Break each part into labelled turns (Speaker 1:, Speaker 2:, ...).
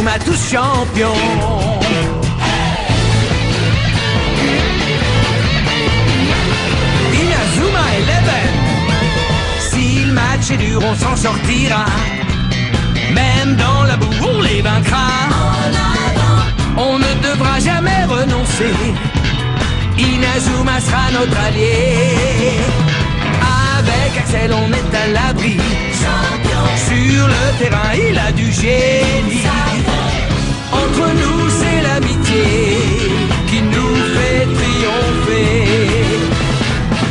Speaker 1: Inazuma tous champions. Inazuma Eleven. Si le match est dur, on s'en sortira. Même dans la boue, on les vaincra. On ne devra jamais renoncer. Inazuma sera notre allié. Avec Axel, on est à l'abri. Sur le terrain, il a du génie. Entre nous, c'est l'amitié qui nous fait triompher.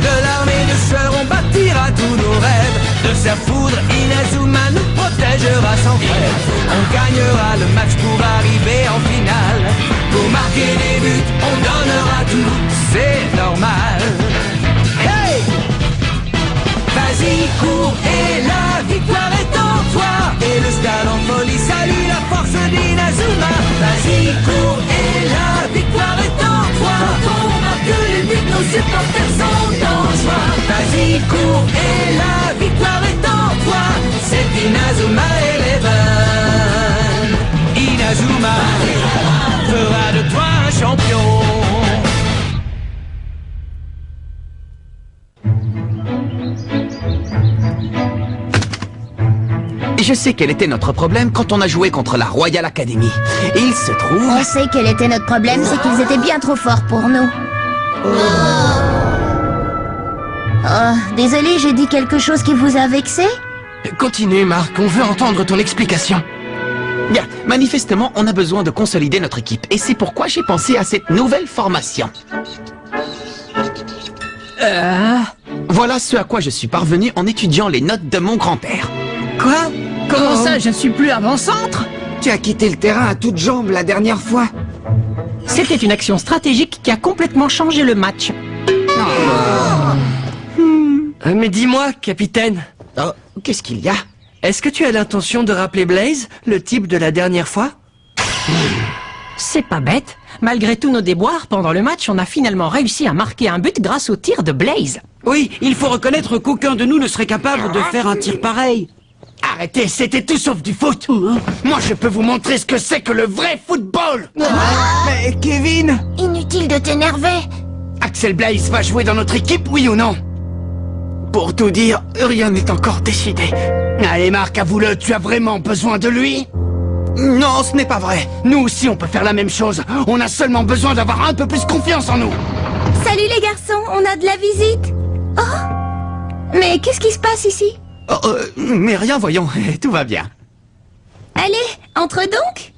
Speaker 1: De l'armée de sœurs, on bâtira tous nos rêves. De sa foudre, Inazuma nous protégera sans frère. On gagnera le match pour arriver en finale. Pour marquer des buts, on donnera tout, c'est normal. Hey! Vas-y, cours et la victoire est en toi. Et le stade en folie salue la force d'Inazuma. Vas-y, cours et la victoire est en toi. Quand on marque les buts, nos supporters sont en joie. Vas-y, cours et la victoire est en toi. C'est Inazuma Eleven. Inazuma fera de toi un champion.
Speaker 2: Je sais quel était notre problème quand on a joué contre la Royal Academy. Et il se trouve...
Speaker 3: On sait quel était notre problème, c'est qu'ils étaient bien trop forts pour nous. Oh, désolé, j'ai dit quelque chose qui vous a vexé?
Speaker 4: Continue, Marc, on veut entendre ton explication.
Speaker 2: Bien, manifestement, on a besoin de consolider notre équipe. Et c'est pourquoi j'ai pensé à cette nouvelle formation. Voilà ce à quoi je suis parvenu en étudiant les notes de mon grand-père.
Speaker 5: Quoi? Comment ça, je suis plus avant-centre?
Speaker 6: Tu as quitté le terrain à toutes jambes la dernière fois.
Speaker 5: C'était une action stratégique qui a complètement changé le match.
Speaker 7: Mais dis-moi, capitaine.
Speaker 2: Oh, qu'est-ce qu'il y a?
Speaker 7: Est-ce que tu as l'intention de rappeler Blaze, le type de la dernière fois?
Speaker 5: C'est pas bête. Malgré tous nos déboires, pendant le match, on a finalement réussi à marquer un but grâce au tir de Blaze.
Speaker 8: Oui, il faut reconnaître qu'aucun de nous ne serait capable de faire un tir pareil.
Speaker 4: Arrêtez, c'était tout sauf du foot. Moi, je peux vous montrer ce que c'est que le vrai football.
Speaker 6: Mais Kevin!
Speaker 3: Inutile de t'énerver.
Speaker 4: Axel Blaze va jouer dans notre équipe, oui ou non? Pour tout dire, rien n'est encore décidé. Allez, Marc, avoue-le, tu as vraiment besoin de lui? Non, ce n'est pas vrai. Nous aussi, on peut faire la même chose. On a seulement besoin d'avoir un peu plus confiance en nous.
Speaker 3: Salut les garçons, on a de la visite. Oh! Mais qu'est-ce qui se passe ici?
Speaker 2: Mais rien, voyons, tout va bien.
Speaker 3: Allez, entre donc.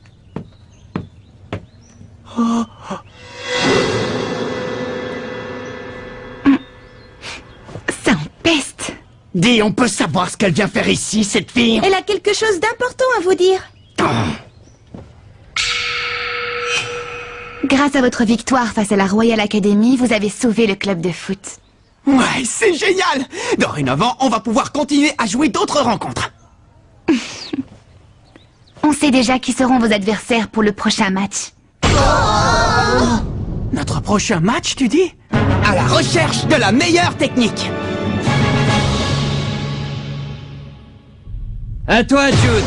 Speaker 3: Ça empeste.
Speaker 4: Dis, on peut savoir ce qu'elle vient faire ici, cette fille?
Speaker 3: Elle a quelque chose d'important à vous dire. Grâce à votre victoire face à la Royal Academy, vous avez sauvé le club de foot.
Speaker 2: Ouais, c'est génial! Dorénavant, on va pouvoir continuer à jouer d'autres rencontres.
Speaker 3: On sait déjà qui seront vos adversaires pour le prochain match.
Speaker 2: Notre prochain match, tu dis? À la recherche de la meilleure technique.
Speaker 7: À toi, Jude.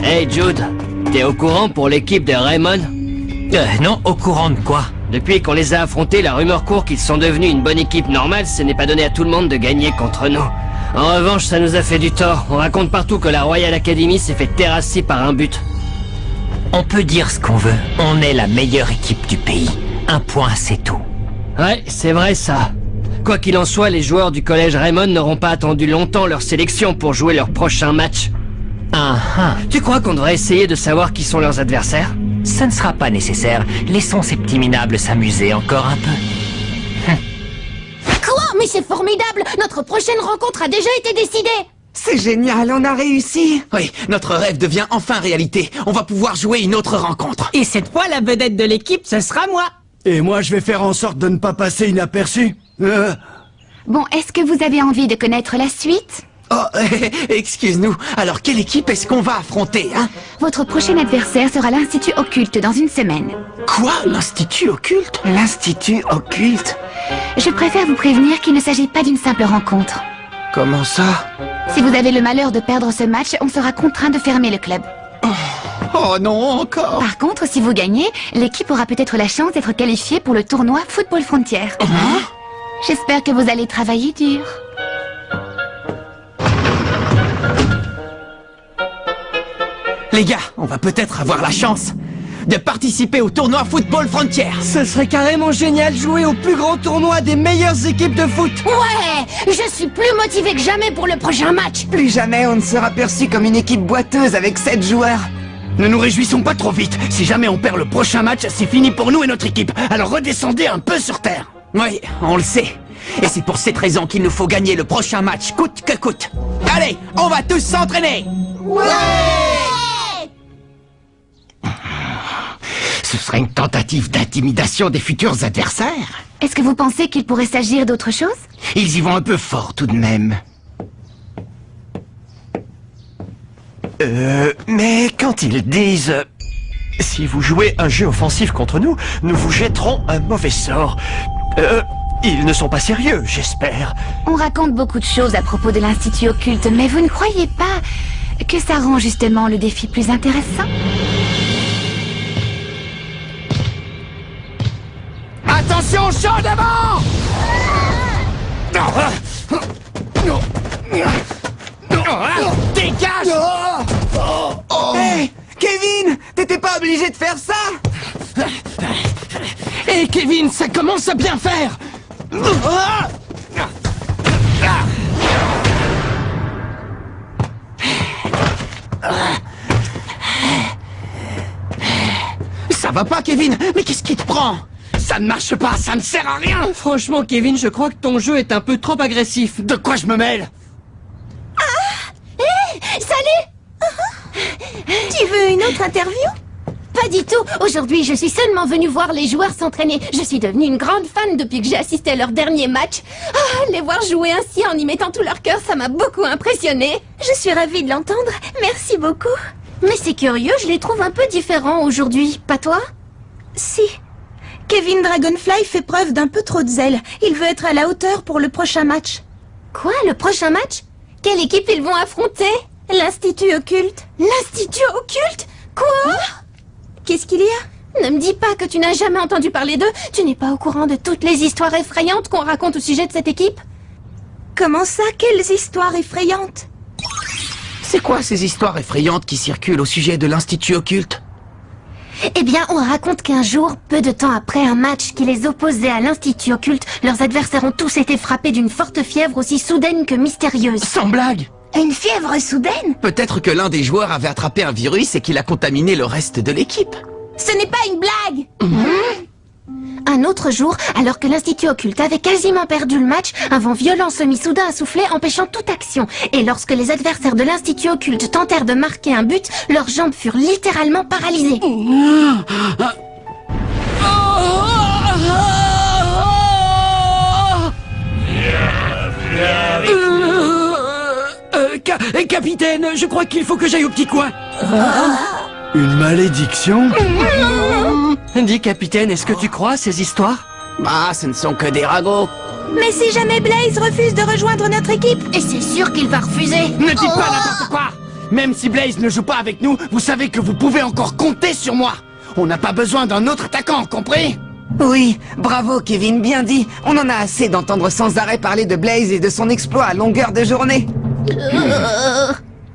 Speaker 7: Hey Jude, t'es au courant pour l'équipe de Raymond?
Speaker 9: Non, au courant de quoi?
Speaker 7: Depuis qu'on les a affrontés, la rumeur court qu'ils sont devenus une bonne équipe normale, ce n'est pas donné à tout le monde de gagner contre nous. En revanche, ça nous a fait du tort. On raconte partout que la Royal Academy s'est fait terrasser par un but.
Speaker 9: On peut dire ce qu'on veut. On est la meilleure équipe du pays. Un point, c'est tout.
Speaker 7: Ouais, c'est vrai ça. Quoi qu'il en soit, les joueurs du collège Raymond n'auront pas attendu longtemps leur sélection pour jouer leur prochain match. Tu crois qu'on devrait essayer de savoir qui sont leurs adversaires?
Speaker 9: Ça ne sera pas nécessaire. Laissons ces petits minables s'amuser encore un peu.
Speaker 3: Quoi? Mais c'est formidable! Notre prochaine rencontre a déjà été décidée!
Speaker 6: C'est génial, on a réussi!
Speaker 2: Oui, notre rêve devient enfin réalité. On va pouvoir jouer une autre rencontre.
Speaker 5: Et cette fois, la vedette de l'équipe, ce sera moi.
Speaker 8: Et moi, je vais faire en sorte de ne pas passer inaperçu.
Speaker 3: Bon, est-ce que vous avez envie de connaître la suite?
Speaker 2: Oh, excuse-nous. Alors, quelle équipe est-ce qu'on va affronter, hein?
Speaker 10: Votre prochain adversaire sera l'Institut Occulte dans une semaine.
Speaker 2: Quoi? L'Institut Occulte?
Speaker 6: L'Institut Occulte?
Speaker 10: Je préfère vous prévenir qu'il ne s'agit pas d'une simple rencontre.
Speaker 2: Comment ça?
Speaker 10: Si vous avez le malheur de perdre ce match, on sera contraint de fermer le club.
Speaker 2: Oh non, encore?
Speaker 10: Par contre, si vous gagnez, l'équipe aura peut-être la chance d'être qualifiée pour le tournoi Football Frontier. J'espère que vous allez travailler dur.
Speaker 2: Les gars, on va peut-être avoir la chance de participer au tournoi Football Frontier.
Speaker 7: Ce serait carrément génial de jouer au plus grand tournoi des meilleures équipes de foot.
Speaker 3: Ouais, je suis plus motivée que jamais pour le prochain match.
Speaker 6: Plus jamais on ne sera perçu comme une équipe boiteuse avec 7 joueurs.
Speaker 4: Ne nous réjouissons pas trop vite. Si jamais on perd le prochain match, c'est fini pour nous et notre équipe. Alors redescendez un peu sur terre.
Speaker 2: Oui, on le sait. Et c'est pour cette raison qu'il nous faut gagner le prochain match, coûte que coûte. Allez, on va tous s'entraîner.
Speaker 11: Ce serait une tentative d'intimidation des futurs adversaires.
Speaker 10: Est-ce que vous pensez qu'il pourrait s'agir d'autre chose?
Speaker 11: Ils y vont un peu fort tout de même.
Speaker 12: Mais quand ils disent... si vous jouez un jeu offensif contre nous, nous vous jetterons un mauvais sort. Ils ne sont pas sérieux, j'espère.
Speaker 10: On raconte beaucoup de choses à propos de l'Institut Occulte, mais vous ne croyez pas que ça rend justement le défi plus intéressant?
Speaker 4: Attention, chaud devant! Dégage!
Speaker 6: Hey, Kevin, t'étais pas obligé de faire ça!
Speaker 2: Hé Kevin, ça commence à bien faire. Ça va pas Kevin, mais qu'est-ce qui te prend?
Speaker 4: Ça ne marche pas, ça ne sert à rien!
Speaker 7: Franchement, Kevin, je crois que ton jeu est un peu trop agressif.
Speaker 4: De quoi je me mêle?
Speaker 3: Salut! Tu veux une autre interview? Pas du tout. Aujourd'hui, je suis seulement venue voir les joueurs s'entraîner. Je suis devenue une grande fan depuis que j'ai assisté à leur dernier match. Ah, les voir jouer ainsi en y mettant tout leur cœur, ça m'a beaucoup impressionnée. Je suis ravie de l'entendre. Merci beaucoup. Mais c'est curieux, je les trouve un peu différents aujourd'hui. Pas toi?
Speaker 13: Si. Kevin Dragonfly fait preuve d'un peu trop de zèle. Il veut être à la hauteur pour le prochain match.
Speaker 3: Quoi, le prochain match? Quelle équipe ils vont affronter?
Speaker 13: L'Institut Occulte.
Speaker 3: L'Institut Occulte? Quoi?
Speaker 13: Qu'est-ce qu'il y a?
Speaker 3: Ne me dis pas que tu n'as jamais entendu parler d'eux. Tu n'es pas au courant de toutes les histoires effrayantes qu'on raconte au sujet de cette équipe?
Speaker 13: Comment ça? Quelles histoires effrayantes?
Speaker 2: C'est quoi ces histoires effrayantes qui circulent au sujet de l'Institut Occulte?
Speaker 3: Eh bien, on raconte qu'un jour, peu de temps après un match qui les opposait à l'Institut Occulte, leurs adversaires ont tous été frappés d'une forte fièvre aussi soudaine que mystérieuse.
Speaker 2: Sans blague!
Speaker 3: Une fièvre soudaine?
Speaker 2: Peut-être que l'un des joueurs avait attrapé un virus et qu'il a contaminé le reste de l'équipe.
Speaker 3: Ce n'est pas une blague! Un autre jour, alors que l'Institut Occulte avait quasiment perdu le match, un vent violent se mit soudain à souffler, empêchant toute action. Et lorsque les adversaires de l'Institut Occulte tentèrent de marquer un but, leurs jambes furent littéralement paralysées.
Speaker 8: Capitaine, je crois qu'il faut que j'aille au petit coin.
Speaker 12: Une malédiction?
Speaker 7: Dis, capitaine, est-ce que tu crois à ces histoires?
Speaker 2: Bah, ce ne sont que des ragots.
Speaker 13: Mais si jamais Blaze refuse de rejoindre notre équipe?
Speaker 3: Et c'est sûr qu'il va refuser.
Speaker 4: Ne dites pas n'importe quoi! Même si Blaze ne joue pas avec nous, vous savez que vous pouvez encore compter sur moi. On n'a pas besoin d'un autre attaquant, compris?
Speaker 6: Oui, bravo Kevin, bien dit. On en a assez d'entendre sans arrêt parler de Blaze et de son exploit à longueur de journée.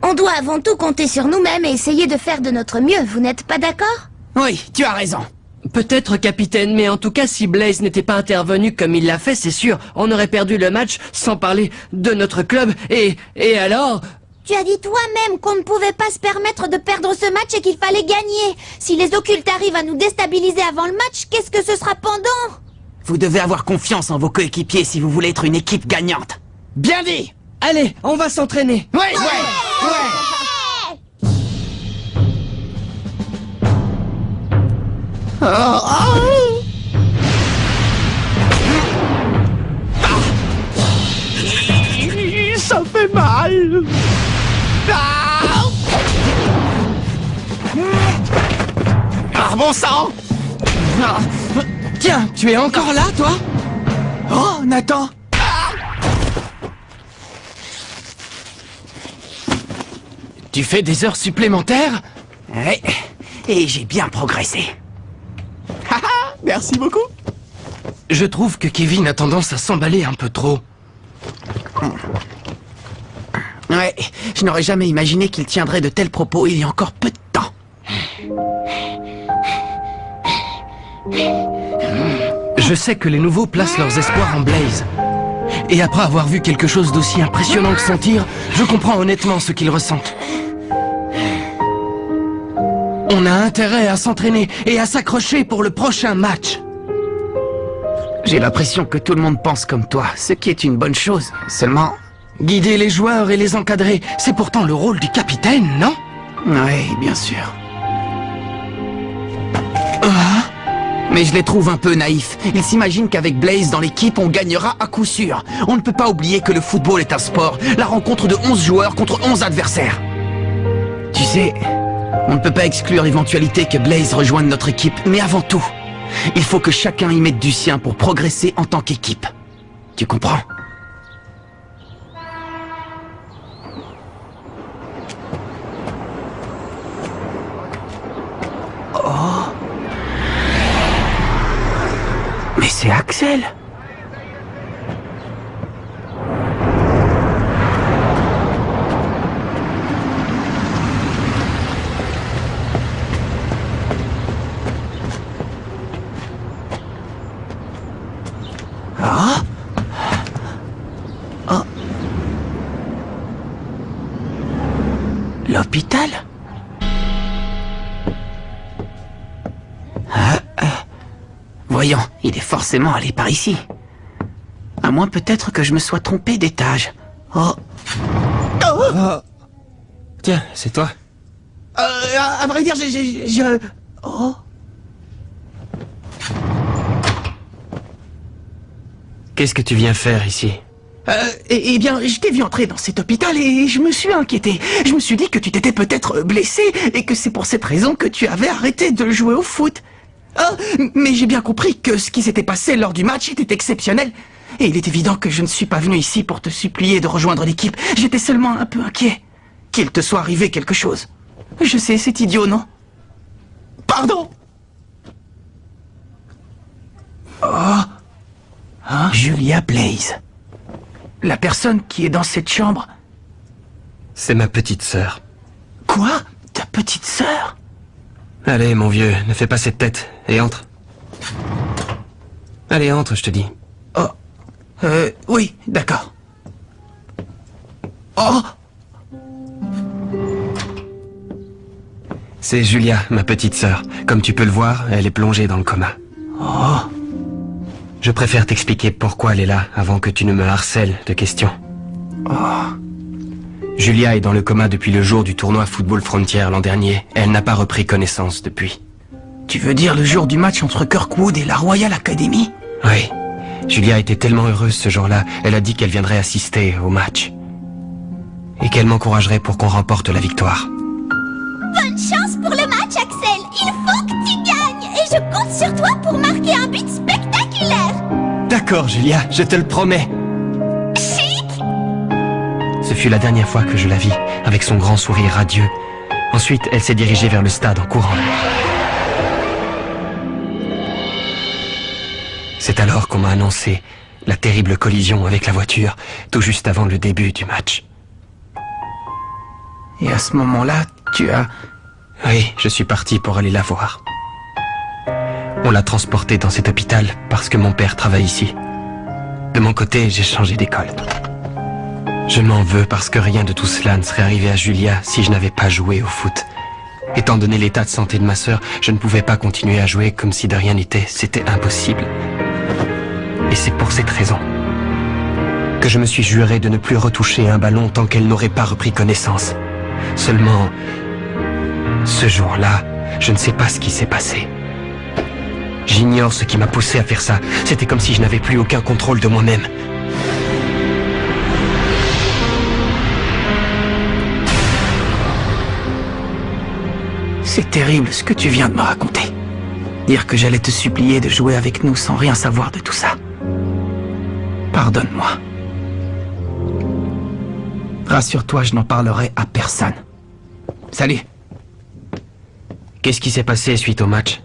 Speaker 3: On doit avant tout compter sur nous-mêmes et essayer de faire de notre mieux, vous n'êtes pas d'accord?
Speaker 2: Oui, tu as raison.
Speaker 7: Peut-être, capitaine, mais en tout cas, si Blaze n'était pas intervenu comme il l'a fait, c'est sûr, on aurait perdu le match, sans parler de notre club, et alors...
Speaker 3: Tu as dit toi-même qu'on ne pouvait pas se permettre de perdre ce match et qu'il fallait gagner. Si les occultes arrivent à nous déstabiliser avant le match, qu'est-ce que ce sera pendant?
Speaker 2: Vous devez avoir confiance en vos coéquipiers si vous voulez être une équipe gagnante.
Speaker 4: Bien dit!
Speaker 7: Allez, on va s'entraîner.
Speaker 4: Ouais.
Speaker 12: Ça fait mal.
Speaker 4: bon sang!
Speaker 2: Tiens, tu es encore là, toi? Oh, Nathan!
Speaker 4: Tu fais des heures supplémentaires?
Speaker 2: Ouais, et j'ai bien progressé. Merci beaucoup.
Speaker 4: Je trouve que Kevin a tendance à s'emballer un peu trop.
Speaker 2: Ouais, je n'aurais jamais imaginé qu'il tiendrait de tels propos il y a encore peu de temps.
Speaker 4: Je sais que les nouveaux placent leurs espoirs en Blaze. Et après avoir vu quelque chose d'aussi impressionnant que son tir, je comprends honnêtement ce qu'ils ressentent. On a intérêt à s'entraîner et à s'accrocher pour le prochain match.
Speaker 2: J'ai l'impression que tout le monde pense comme toi, ce qui est une bonne chose. Seulement...
Speaker 4: Guider les joueurs et les encadrer, c'est pourtant le rôle du capitaine, non?
Speaker 2: Oui, bien sûr. Mais je les trouve un peu naïfs. Ils s'imaginent qu'avec Blaze dans l'équipe, on gagnera à coup sûr. On ne peut pas oublier que le football est un sport. La rencontre de 11 joueurs contre 11 adversaires. Tu sais, on ne peut pas exclure l'éventualité que Blaze rejoigne notre équipe. Mais avant tout, il faut que chacun y mette du sien pour progresser en tant qu'équipe. Tu comprends? Mais c'est Axel! Ah! Oh! L'hôpital? Voyons, il est forcément allé par ici. À moins peut-être que je me sois trompé d'étage. Oh.
Speaker 12: Oh. Tiens, c'est toi.
Speaker 2: À vrai dire, je... Oh.
Speaker 12: Qu'est-ce que tu viens faire ici?
Speaker 2: Eh bien, je t'ai vu entrer dans cet hôpital et je me suis inquiété. Je me suis dit que tu t'étais peut-être blessé et que c'est pour cette raison que tu avais arrêté de jouer au foot. Ah, mais j'ai bien compris que ce qui s'était passé lors du match était exceptionnel. Et il est évident que je ne suis pas venu ici pour te supplier de rejoindre l'équipe. J'étais seulement un peu inquiet. Qu'il te soit arrivé quelque chose. Je sais, c'est idiot, non? Pardon! Oh! Hein? Julia Blaze. La personne qui est dans cette chambre...
Speaker 12: C'est ma petite sœur.
Speaker 2: Quoi? Ta petite sœur?
Speaker 12: Allez, mon vieux, ne fais pas cette tête, et entre. Allez, entre, je te dis.
Speaker 2: Oh, oui, d'accord. Oh!
Speaker 12: C'est Julia, ma petite sœur. Comme tu peux le voir, elle est plongée dans le coma.
Speaker 2: Oh!
Speaker 12: Je préfère t'expliquer pourquoi elle est là, avant que tu ne me harcèles de questions.
Speaker 2: Oh!
Speaker 12: Julia est dans le coma depuis le jour du tournoi Football Frontier l'an dernier. Elle n'a pas repris connaissance depuis.
Speaker 2: Tu veux dire le jour du match entre Kirkwood et la Royal Academy?
Speaker 12: Oui. Julia était tellement heureuse ce jour-là, elle a dit qu'elle viendrait assister au match. Et qu'elle m'encouragerait pour qu'on remporte la victoire.
Speaker 3: Bonne chance pour le match, Axel. Il faut que tu gagnes. Et je compte sur toi pour marquer un but spectaculaire.
Speaker 12: D'accord, Julia, je te le promets. Ce fut la dernière fois que je la vis, avec son grand sourire radieux. Ensuite, elle s'est dirigée vers le stade en courant. C'est alors qu'on m'a annoncé la terrible collision avec la voiture, tout juste avant le début du match.
Speaker 2: Et à ce moment-là, tu as...
Speaker 12: Oui, je suis parti pour aller la voir. On l'a transportée dans cet hôpital parce que mon père travaille ici. De mon côté, j'ai changé d'école. Je m'en veux parce que rien de tout cela ne serait arrivé à Julia si je n'avais pas joué au foot. Étant donné l'état de santé de ma sœur, je ne pouvais pas continuer à jouer comme si de rien n'était. C'était impossible. Et c'est pour cette raison que je me suis juré de ne plus retoucher un ballon tant qu'elle n'aurait pas repris connaissance. Seulement, ce jour-là, je ne sais pas ce qui s'est passé. J'ignore ce qui m'a poussé à faire ça. C'était comme si je n'avais plus aucun contrôle de moi-même.
Speaker 2: C'est terrible ce que tu viens de me raconter. Dire que j'allais te supplier de jouer avec nous sans rien savoir de tout ça. Pardonne-moi. Rassure-toi, je n'en parlerai à personne. Salut.
Speaker 12: Qu'est-ce qui s'est passé suite au match?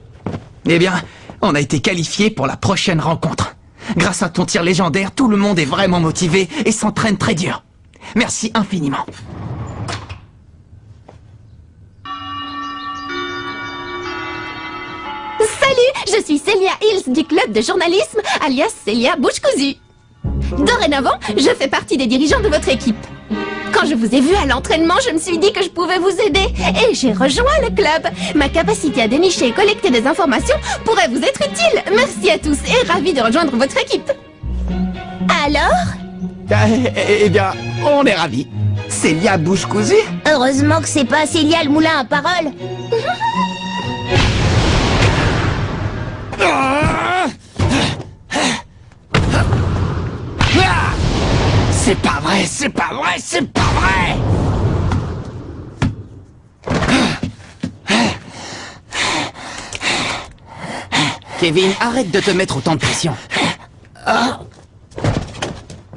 Speaker 2: Eh bien, on a été qualifiés pour la prochaine rencontre. Grâce à ton tir légendaire, tout le monde est vraiment motivé et s'entraîne très dur. Merci infiniment.
Speaker 3: Salut, je suis Célia Hills du club de journalisme, alias Célia Bouche Cousue. Dorénavant, je fais partie des dirigeants de votre équipe. Quand je vous ai vu à l'entraînement, je me suis dit que je pouvais vous aider et j'ai rejoint le club. Ma capacité à dénicher et collecter des informations pourrait vous être utile. Merci à tous et ravi de rejoindre votre équipe.
Speaker 13: Alors?
Speaker 4: Eh bien, on est ravis. Célia Bouche Cousue?
Speaker 13: Heureusement que c'est pas Célia le moulin à parole.
Speaker 4: C'est pas vrai, c'est pas vrai, c'est pas vrai!
Speaker 6: Kevin, arrête de te mettre autant de pression.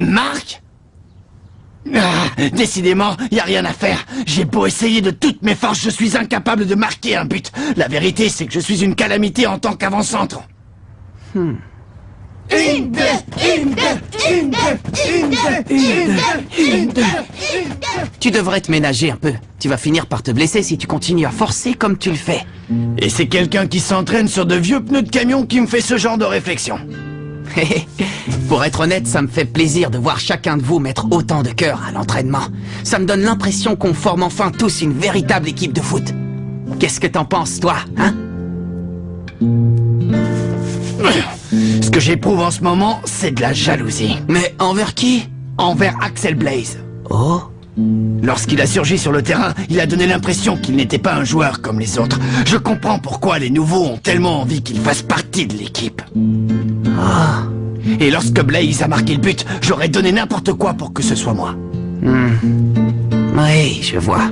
Speaker 4: Marc? Décidément, y a rien à faire. J'ai beau essayer de toutes mes forces, je suis incapable de marquer un but. La vérité, c'est que je suis une calamité en tant qu'avant-centre.
Speaker 6: Tu devrais te ménager un peu. Tu vas finir par te blesser si tu continues à forcer comme tu le fais.
Speaker 4: Et c'est quelqu'un qui s'entraîne sur de vieux pneus de camion qui me fait ce genre de réflexion.
Speaker 6: Pour être honnête, ça me fait plaisir de voir chacun de vous mettre autant de cœur à l'entraînement. Ça me donne l'impression qu'on forme enfin tous une véritable équipe de foot. Qu'est-ce que t'en penses, toi, hein?
Speaker 4: Ce que j'éprouve en ce moment, c'est de la jalousie.
Speaker 6: Mais envers qui?
Speaker 4: Envers Axel Blaze.
Speaker 6: Oh?
Speaker 4: Lorsqu'il a surgi sur le terrain, il a donné l'impression qu'il n'était pas un joueur comme les autres. Je comprends pourquoi les nouveaux ont tellement envie qu'il fasse partie de l'équipe. Et lorsque Blaze a marqué le but, j'aurais donné n'importe quoi pour que ce soit moi.
Speaker 6: Oui, je vois.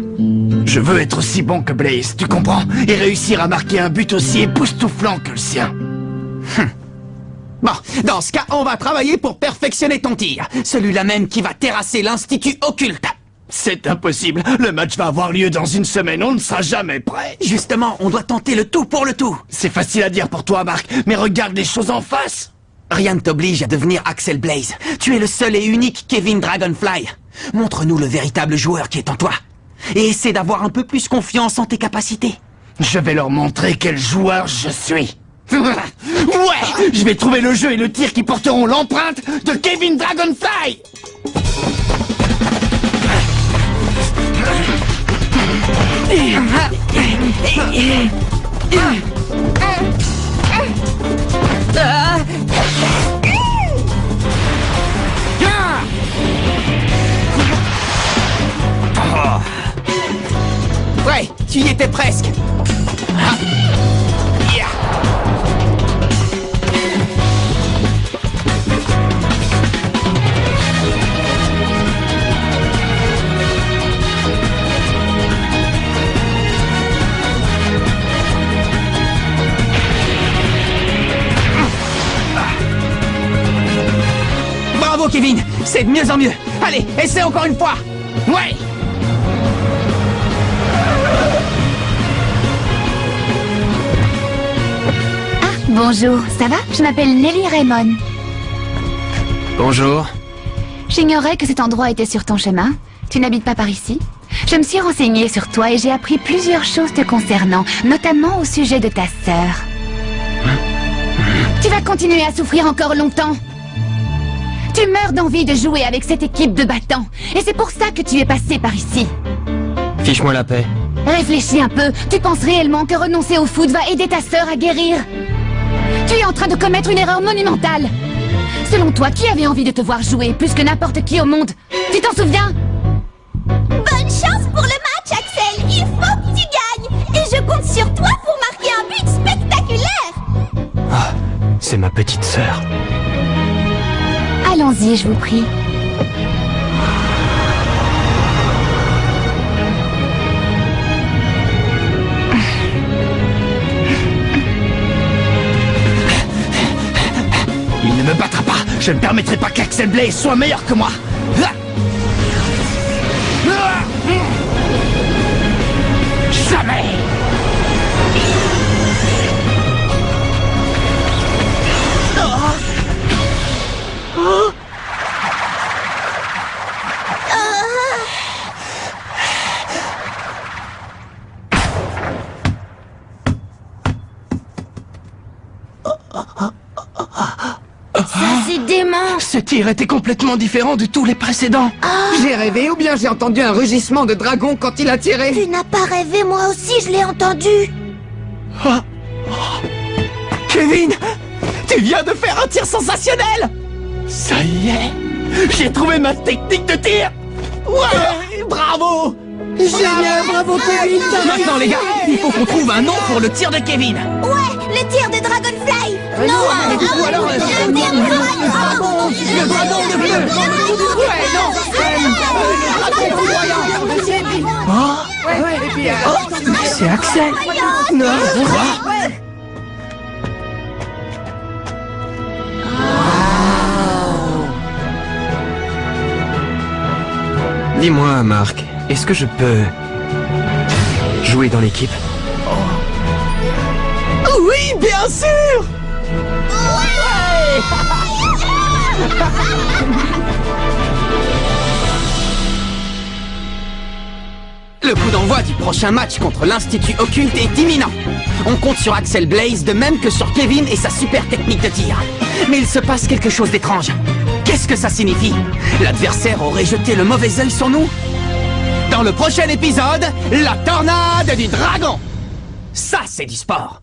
Speaker 4: Je veux être aussi bon que Blaze, tu comprends? Et réussir à marquer un but aussi époustouflant que le sien.
Speaker 2: Bon, dans ce cas, on va travailler pour perfectionner ton tir. Celui-là même qui va terrasser l'Institut Occulte.
Speaker 4: C'est impossible. Le match va avoir lieu dans une semaine. On ne sera jamais prêt.
Speaker 2: Justement, on doit tenter le tout pour le tout.
Speaker 4: C'est facile à dire pour toi, Marc, mais regarde les choses en face.
Speaker 2: Rien ne t'oblige à devenir Axel Blaze. Tu es le seul et unique Kevin Dragonfly. Montre-nous le véritable joueur qui est en toi. Et essaie d'avoir un peu plus confiance en tes capacités.
Speaker 4: Je vais leur montrer quel joueur je suis. Ouais, je vais trouver le jeu et le tir qui porteront l'empreinte de Kevin Dragonfly.
Speaker 2: Ouais, tu y étais presque. Bravo Kevin, c'est de mieux en mieux. Allez, essaie encore une fois.
Speaker 4: Ouais.
Speaker 10: Bonjour, ça va? Je m'appelle Nelly Raymond.
Speaker 12: Bonjour.
Speaker 10: J'ignorais que cet endroit était sur ton chemin. Tu n'habites pas par ici? Je me suis renseignée sur toi et j'ai appris plusieurs choses te concernant, notamment au sujet de ta sœur. Tu vas continuer à souffrir encore longtemps. Tu meurs d'envie de jouer avec cette équipe de battants. Et c'est pour ça que tu es passé par ici.
Speaker 12: Fiche-moi la paix.
Speaker 10: Réfléchis un peu. Tu penses réellement que renoncer au foot va aider ta sœur à guérir? Tu es en train de commettre une erreur monumentale. Selon toi, qui avait envie de te voir jouer plus que n'importe qui au monde? Tu t'en souviens?
Speaker 3: Bonne chance pour le match, Axel. Il faut que tu gagnes. Et je compte sur toi pour marquer un but spectaculaire.
Speaker 12: Ah, c'est ma petite sœur.
Speaker 10: Allons-y, je vous prie.
Speaker 4: Il ne me battra pas. Je ne permettrai pas qu'Axel Blaze soit meilleur que moi. Jamais.
Speaker 3: Ça, c'est dément.
Speaker 2: Ce tir était complètement différent de tous les précédents.
Speaker 6: J'ai rêvé ou bien j'ai entendu un rugissement de dragon quand il a tiré.
Speaker 13: Tu n'as pas rêvé, moi aussi je l'ai entendu.
Speaker 2: Kevin, tu viens de faire un tir sensationnel. Ça y est, j'ai trouvé ma technique de tir. Ouais, bravo.
Speaker 4: Génial, bravo Kevin.
Speaker 2: Maintenant les gars, il faut qu'on trouve un nom pour le tir de Kevin.
Speaker 13: Ouais, le tir de Dragonfly.
Speaker 2: Ou alors le tir de dragon. Le dragon de bleu. Ouais, non. Le dragon foudroyant. C'est Axel. Non.
Speaker 12: Dis-moi, Marc, est-ce que je peux jouer dans l'équipe?
Speaker 2: Oui, bien sûr.
Speaker 6: Le coup d'envoi du prochain match contre l'Institut Occulte est imminent. On compte sur Axel Blaze de même que sur Kevin et sa super technique de tir. Mais il se passe quelque chose d'étrange. Qu'est-ce que ça signifie? L'adversaire aurait jeté le mauvais œil sur nous? Dans le prochain épisode, la tornade du dragon. Ça, c'est du sport.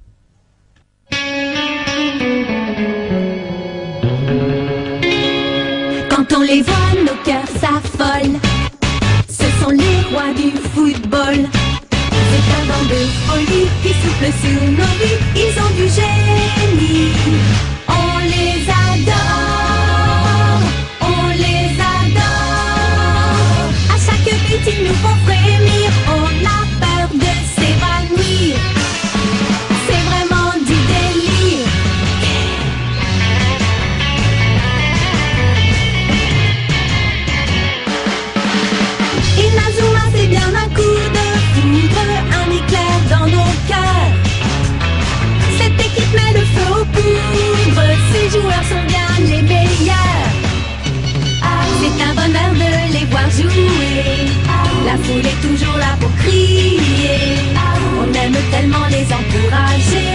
Speaker 14: Quand on les voit, nos cœurs s'affolent. Ce sont les rois du football. C'est un vent de folie qui souffle sur nos vies. Ils ont du génie. On les adore. On les adore. À chaque but, ils nous font frémir. On a peur de s'évanouir. C'est vraiment du délire. Inazuma, c'est bien un coup de foudre, un éclair dans nos cœurs. Cette équipe met le feu aux poudres, ces joueurs sont bien les meilleurs. C'est un bonheur de les voir jouer, la foule est toujours là pour crier. On aime tellement les encourager.